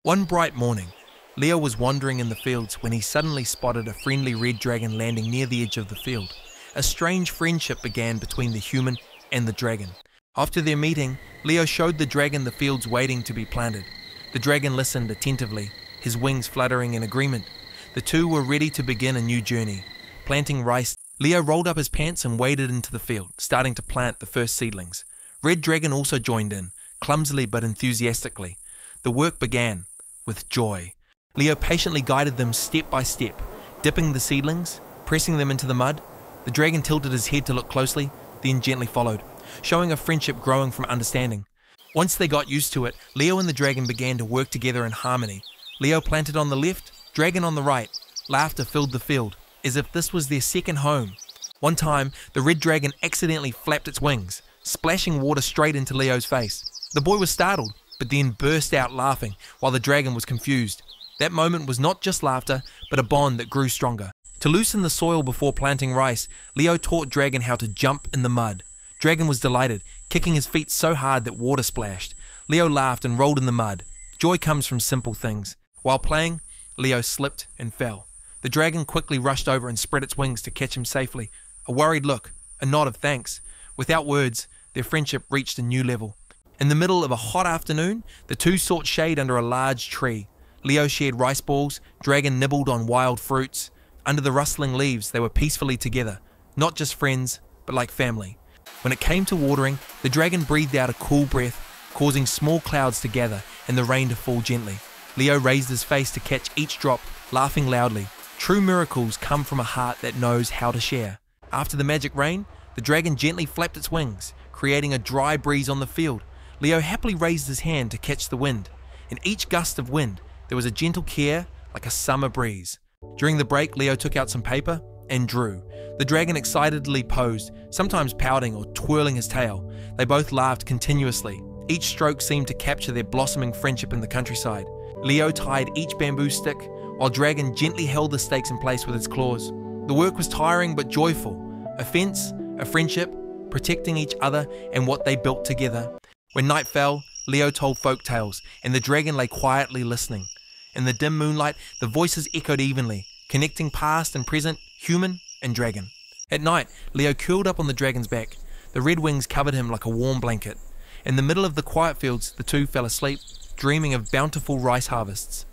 One bright morning, Leo was wandering in the fields when he suddenly spotted a friendly red dragon landing near the edge of the field. A strange friendship began between the human and the dragon. After their meeting, Leo showed the dragon the fields waiting to be planted. The dragon listened attentively, his wings fluttering in agreement. The two were ready to begin a new journey. Planting rice, Leo rolled up his pants and waded into the field, starting to plant the first seedlings. Red Dragon also joined in, clumsily but enthusiastically. The work began with joy. Leo patiently guided them step by step, dipping the seedlings, pressing them into the mud. The dragon tilted his head to look closely, then gently followed, showing a friendship growing from understanding. Once they got used to it, Leo and the dragon began to work together in harmony. Leo planted on the left, dragon on the right. Laughter filled the field, as if this was their second home. One time, the red dragon accidentally flapped its wings, splashing water straight into Leo's face. The boy was startled, but then burst out laughing, while the dragon was confused. That moment was not just laughter, but a bond that grew stronger. To loosen the soil before planting rice, Leo taught Dragon how to jump in the mud. Dragon was delighted, kicking his feet so hard that water splashed. Leo laughed and rolled in the mud. Joy comes from simple things. While playing, Leo slipped and fell. The dragon quickly rushed over and spread its wings to catch him safely. A worried look, a nod of thanks. Without words, their friendship reached a new level. In the middle of a hot afternoon, the two sought shade under a large tree. Leo shared rice balls, Dragon nibbled on wild fruits. Under the rustling leaves, they were peacefully together, not just friends, but like family. When it came to watering, the dragon breathed out a cool breath, causing small clouds to gather and the rain to fall gently. Leo raised his face to catch each drop, laughing loudly. True miracles come from a heart that knows how to share. After the magic rain, the dragon gently flapped its wings, creating a dry breeze on the field. Leo happily raised his hand to catch the wind. In each gust of wind, there was a gentle care, like a summer breeze. During the break, Leo took out some paper and drew. The dragon excitedly posed, sometimes pouting or twirling his tail. They both laughed continuously. Each stroke seemed to capture their blossoming friendship in the countryside. Leo tied each bamboo stick, while Dragon gently held the stakes in place with its claws. The work was tiring but joyful. A fence, a friendship, protecting each other and what they built together. When night fell, Leo told folk tales, and the dragon lay quietly listening. In the dim moonlight, the voices echoed evenly, connecting past and present, human and dragon. At night, Leo curled up on the dragon's back. The red wings covered him like a warm blanket. In the middle of the quiet fields, the two fell asleep, dreaming of bountiful rice harvests.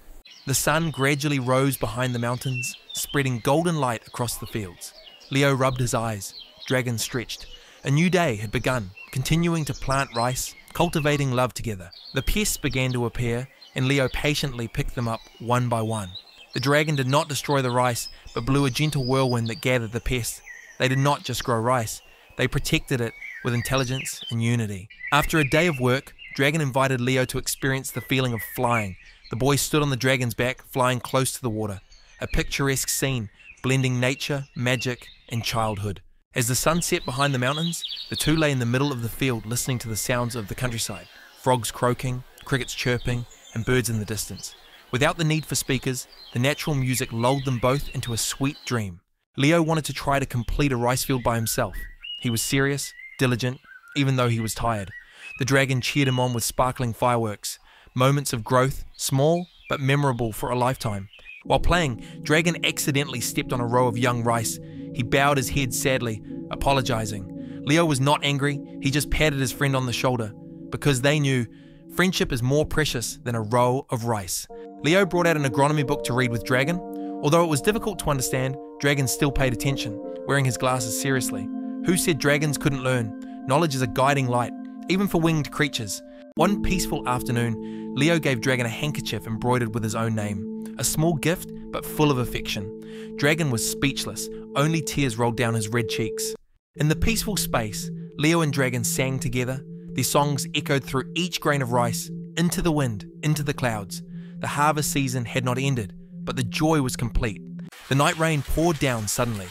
The sun gradually rose behind the mountains, spreading golden light across the fields. Leo rubbed his eyes. Dragon stretched. A new day had begun, continuing to plant rice, cultivating love together. The pests began to appear, and Leo patiently picked them up one by one. The dragon did not destroy the rice, but blew a gentle whirlwind that gathered the pests. They did not just grow rice, they protected it with intelligence and unity. After a day of work, Dragon invited Leo to experience the feeling of flying. The boy stood on the dragon's back, flying close to the water. A picturesque scene, blending nature, magic, and childhood. As the sun set behind the mountains, the two lay in the middle of the field listening to the sounds of the countryside. Frogs croaking, crickets chirping, and birds in the distance. Without the need for speakers, the natural music lulled them both into a sweet dream. Leo wanted to try to complete a rice field by himself. He was serious, diligent, even though he was tired. The dragon cheered him on with sparkling fireworks. Moments of growth, small but memorable for a lifetime. While playing, Dragon accidentally stepped on a row of young rice. He bowed his head sadly, apologizing. Leo was not angry, he just patted his friend on the shoulder, because they knew friendship is more precious than a row of rice. Leo brought out an agronomy book to read with Dragon. Although it was difficult to understand, Dragon still paid attention, wearing his glasses seriously. Who said dragons couldn't learn? Knowledge is a guiding light, even for winged creatures. One peaceful afternoon, Leo gave Dragon a handkerchief embroidered with his own name. A small gift, but full of affection. Dragon was speechless, only tears rolled down his red cheeks. In the peaceful space, Leo and Dragon sang together. Their songs echoed through each grain of rice, into the wind, into the clouds. The harvest season had not ended, but the joy was complete. The night rain poured down suddenly.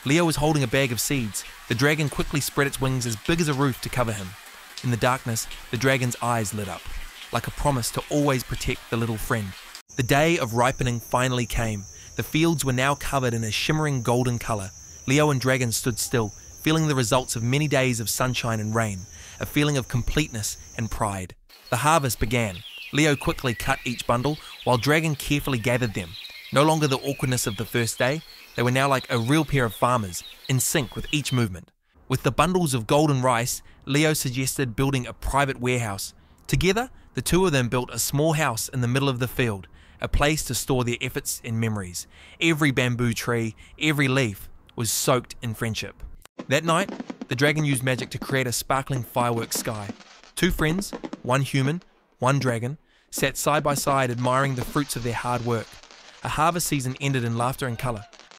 Leo was holding a bag of seeds. The dragon quickly spread its wings as big as a roof to cover him. In the darkness, the dragon's eyes lit up, like a promise to always protect the little friend. The day of ripening finally came. The fields were now covered in a shimmering golden color. Leo and Dragon stood still, feeling the results of many days of sunshine and rain, a feeling of completeness and pride. The harvest began. Leo quickly cut each bundle, while Dragon carefully gathered them. No longer the awkwardness of the first day, they were now like a real pair of farmers, in sync with each movement. With the bundles of golden rice, Leo suggested building a private warehouse. Together, the two of them built a small house in the middle of the field, a place to store their efforts and memories. Every bamboo tree, every leaf, was soaked in friendship. That night, the dragon used magic to create a sparkling fireworks sky. Two friends, one human, one dragon, sat side by side admiring the fruits of their hard work. A harvest season ended in laughter and colour,